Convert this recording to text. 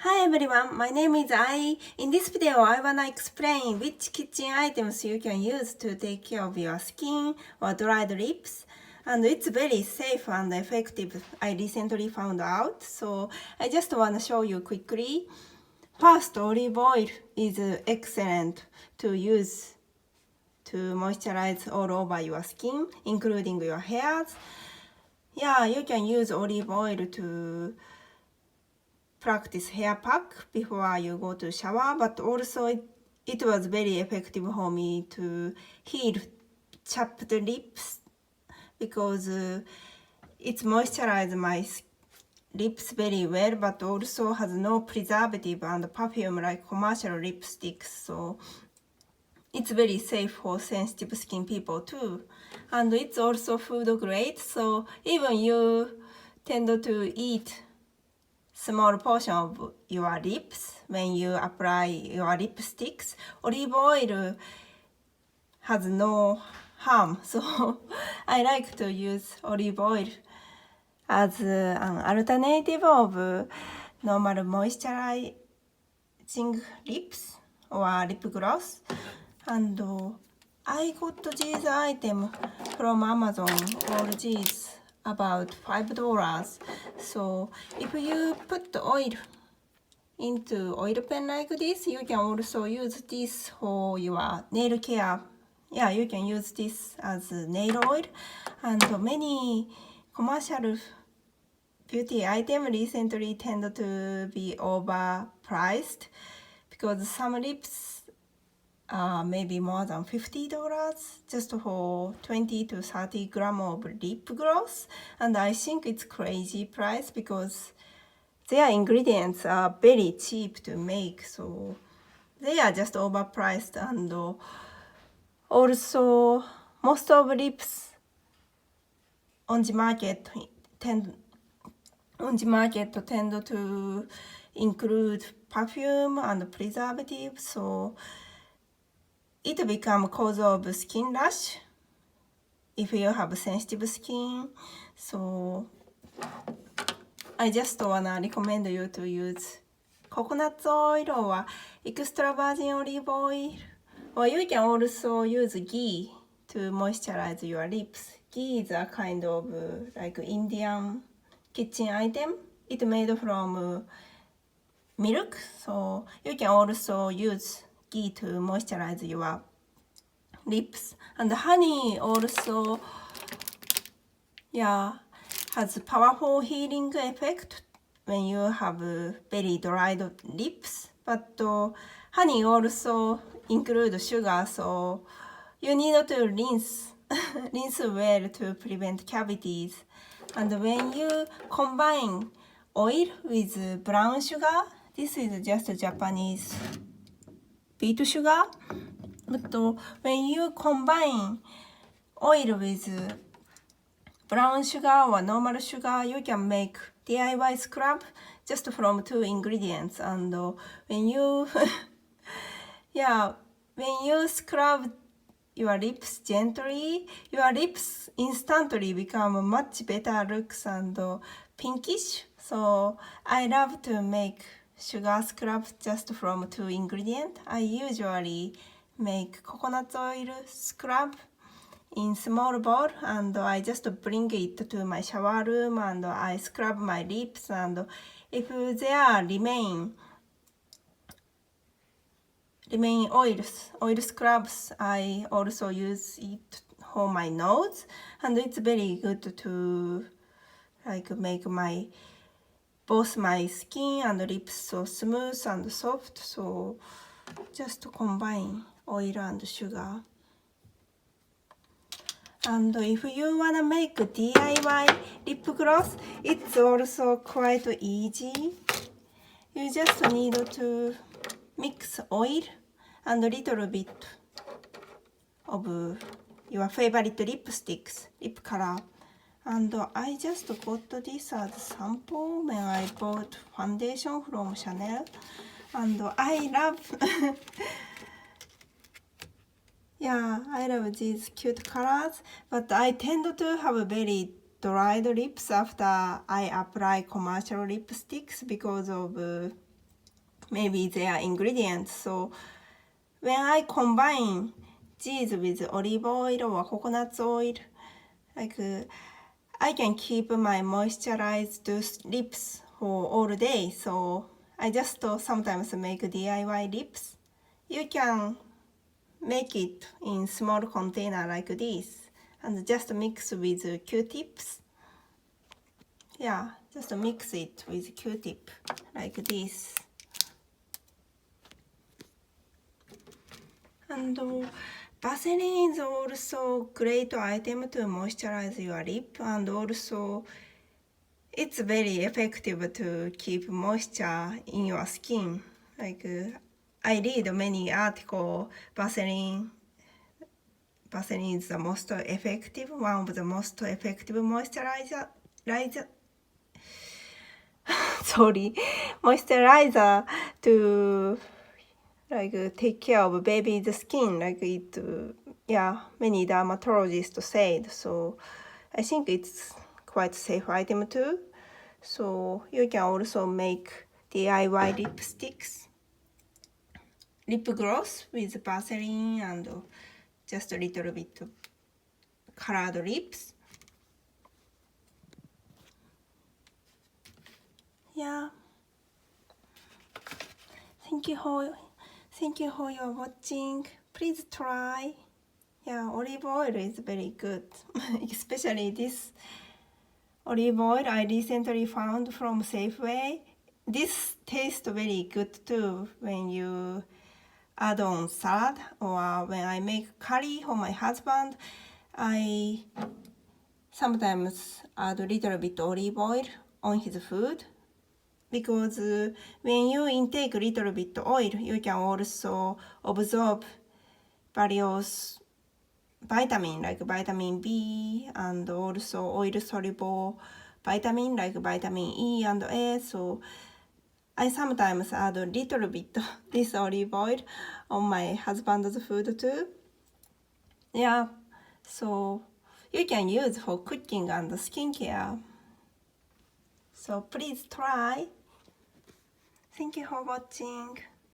Hi everyone, my name is Ai. In this video, I wanna explain which kitchen items you can use to take care of your skin or dried lips. And it's very safe and effective, I recently found out. So I just wanna show you quickly. First, olive oil is excellent to use to moisturize all over your skin, including your hairs. Yeah, you can use olive oil to practice hair pack before you go to shower, but also it was very effective for me to heal chapped lips because it moisturizes my lips very well, but also has no preservative and perfume like commercial lipsticks, so it's very safe for sensitive skin people too. And it's also food grade, so even you tend to eat small portion of your lips when you apply your lipsticks, olive oil has no harm, so I like to use olive oil as an alternative of normal moisturizing lips or lip gloss. And I got these items from Amazon, all these about $5. So if you put oil into oil pen like this, you can also use this for your nail care. Yeah, you can use this as nail oil. And many commercial beauty items recently tend to be overpriced because some lips maybe more than $50 just for 20 to 30 grams of lip gloss, and I think it's crazy price because their ingredients are very cheap to make, so they are just overpriced. And also most of lips on the market tend to include perfume and preservative, so it becomes cause of skin rash if you have sensitive skin. So I just wanna recommend you to use coconut oil or extra virgin olive oil, or you can also use ghee to moisturize your lips. Ghee is a kind of like Indian kitchen item. It's made from milk, so you can also use ghee to moisturize your lips. And honey also, yeah, has powerful healing effect when you have very dried lips. But honey also includes sugar, so you need to rinse well to prevent cavities. And when you combine oil with brown sugar, this is just Japanese beet sugar, but when you combine oil with brown sugar or normal sugar, you can make DIY scrub just from 2 ingredients. And when you when you scrub your lips gently, your lips instantly become much better looks and pinkish. So I love to make sugar scrub just from 2 ingredients. I usually make coconut oil scrub in small bowl, and I just bring it to my shower room and I scrub my lips, and if there remain oil scrubs, I also use it for my nose, and it's very good to like make both my skin and lips so smooth and soft. So just combine oil and sugar. And if you wanna make DIY lip gloss, it's also quite easy. You just need to mix oil and a little bit of your favorite lipsticks, lip color. And I just got this as sample when I bought foundation from Chanel. And I love I love these cute colors, but I tend to have very dried lips after I apply commercial lipsticks because of maybe their ingredients. So when I combine these with olive oil or coconut oil, like I can keep my moisturized lips for all day. So I just sometimes make DIY lips. You can make it in small container like this and just mix with Q-tips. Yeah, just mix it with Q-tip like this. And Vaseline is also great item to moisturize your lip, and also it's very effective to keep moisture in your skin. Like I read many articles, Vaseline is the most effective, one of the most effective moisturizer to like take care of baby's skin, like it, many dermatologists said. So I think it's quite safe item too. So you can also make DIY lipsticks, lip gloss with Vaseline and just a little bit colored lips. Yeah. Thank you for your watching. Please try. Yeah, olive oil is very good. Especially this olive oil I recently found from Safeway. This tastes very good too when you add on salad, or when I make curry for my husband. I sometimes add a little bit olive oil on his food, because when you intake a little bit oil, you can also absorb various vitamins like vitamin B and also oil-soluble vitamin like vitamin E and A. So I sometimes add a little bit this olive oil on my husband's food too. Yeah, so you can use for cooking and skincare. So please try. Thank you for watching.